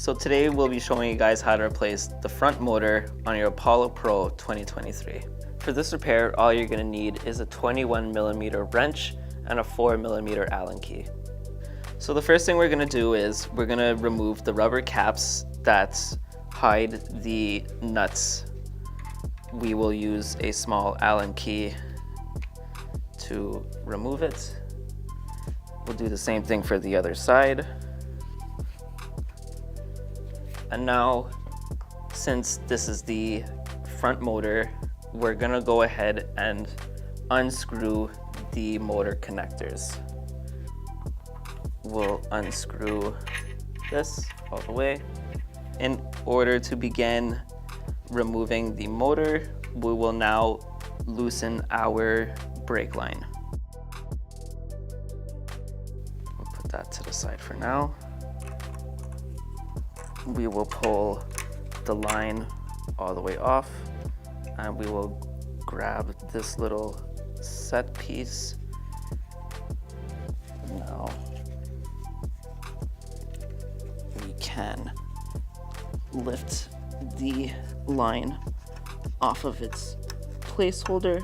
So today we'll be showing you guys how to replace the front motor on your Apollo Pro 2023. For this repair, all you're going to need is a 21mm wrench and a 4mm Allen key. So the first thing we're going to do is we're going to remove the rubber caps that hide the nuts. We will use a small Allen key to remove it. We'll do the same thing for the other side. And now, since this is the front motor, we're gonna go ahead and unscrew the motor connectors. We'll unscrew this all the way. In order to begin removing the motor, we will now loosen our brake line. We'll put that to the side for now. We will pull the line all the way off, and we will grab this little set piece. Now we can lift the line off of its placeholder.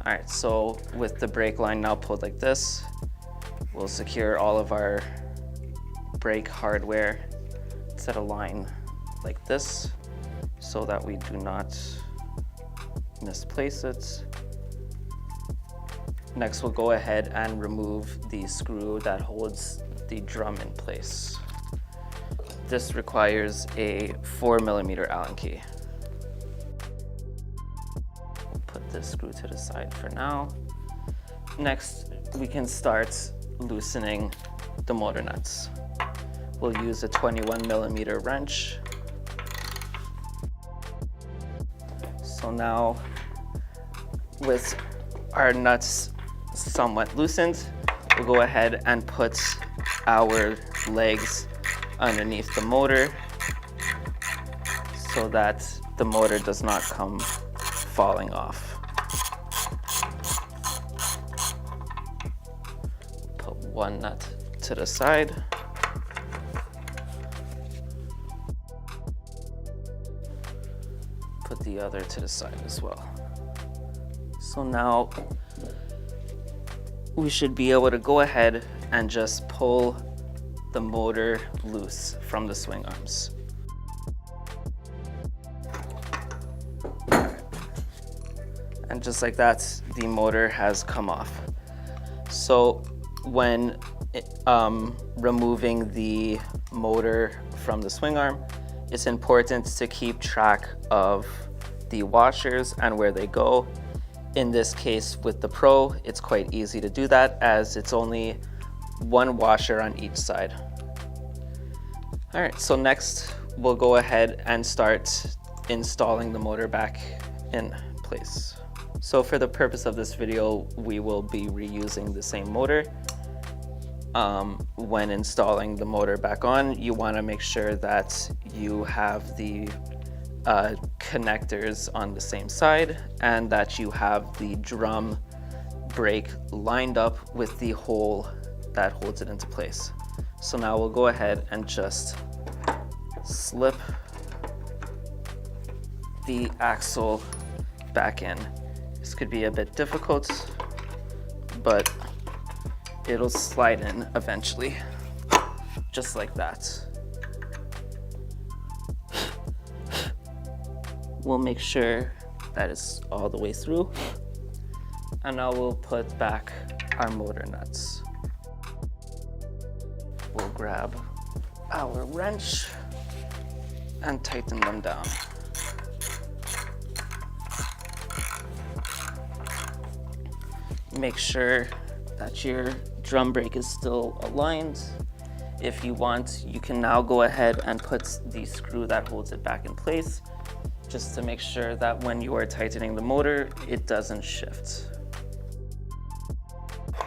All right, so with the brake line now pulled like this, we'll secure all of our brake hardware to the line like this so that we do not misplace it. Next, we'll go ahead and remove the screw that holds the drum in place. This requires a 4mm Allen key. Put this screw to the side for now. Next, we can start loosening the motor nuts. We'll use a 21mm wrench. So now, with our nuts somewhat loosened, we'll go ahead and put our legs underneath the motor so that the motor does not come falling off. Put one nut to the side. Put the other to the side as well. So now we should be able to go ahead and just pull the motor loose from the swing arms. And just like that, the motor has come off. So when removing the motor from the swing arm, it's important to keep track of the washers and where they go. In this case with the Pro, it's quite easy to do that as it's only one washer on each side. All right, so next we'll go ahead and start installing the motor back in place. So for the purpose of this video, we will be reusing the same motor. When installing the motor back on, you want to make sure that you have the connectors on the same side and that you have the drum brake lined up with the hole that holds it into place. So now we'll go ahead and just slip the axle back in. This could be a bit difficult, but it'll slide in eventually, just like that. We'll make sure that it's all the way through, and now we'll put back our motor nuts. We'll grab our wrench and tighten them down. Make sure that your drum brake is still aligned. If you want, you can now go ahead and put the screw that holds it back in place, just to make sure that when you are tightening the motor, it doesn't shift.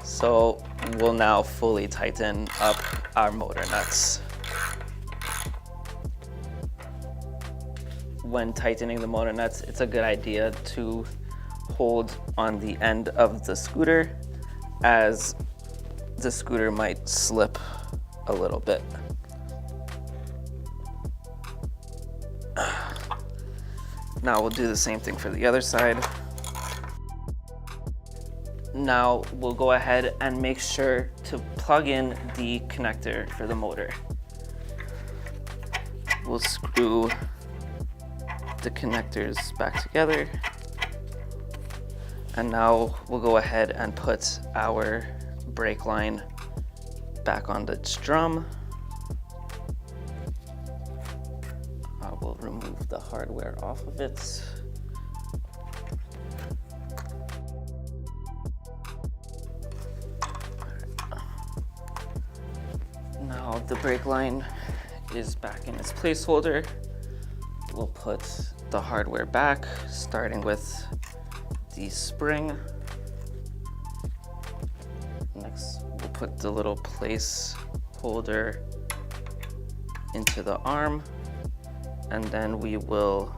So we'll now fully tighten up our motor nuts. When tightening the motor nuts, it's a good idea to hold on the end of the scooter, as the scooter might slip a little bit. Now we'll do the same thing for the other side. Now we'll go ahead and make sure to plug in the connector for the motor. We'll screw the connectors back together. And now we'll go ahead and put our brake line back on the drum. I will remove the hardware off of it. Now the brake line is back in its placeholder. We'll put the hardware back, starting with the spring. Next, we'll put the little place holder into the arm, and then we will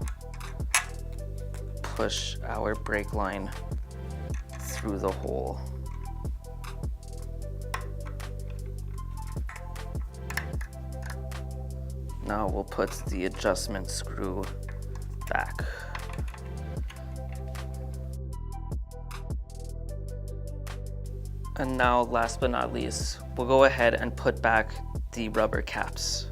push our brake line through the hole. Now we'll put the adjustment screw back. And now, last but not least, we'll go ahead and put back the rubber caps.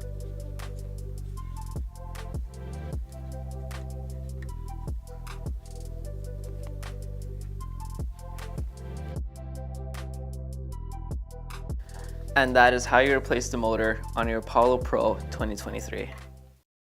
And that is how you replace the motor on your Apollo Pro 2023.